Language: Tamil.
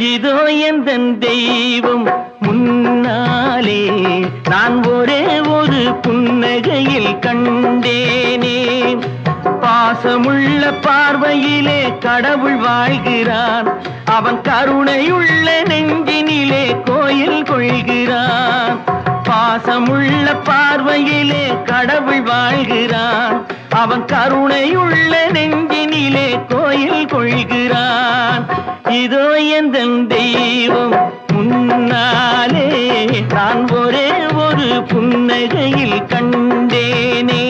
இதோ எந்தன் தெய்வம் முன்னாலே நான் ஒரே ஒரு புன்னகையில் கண்டேனே. பாசமுள்ள பார்வையிலே கடவுள் வாழ்கிறான், அவன் கருணையுள்ள நெஞ்சினிலே கோயில் கொள்கிறான். பாசமுள்ள பார்வையிலே கடவுள் வாழ்கிறான், அவன் கருணையுள்ள நெஞ்சினிலே கோயில் கொள்கிறான். இதோ எந்தன் தெய்வம் முன்னாலே நான் ஒரே ஒரு புன்னகையில் கண்டேனே.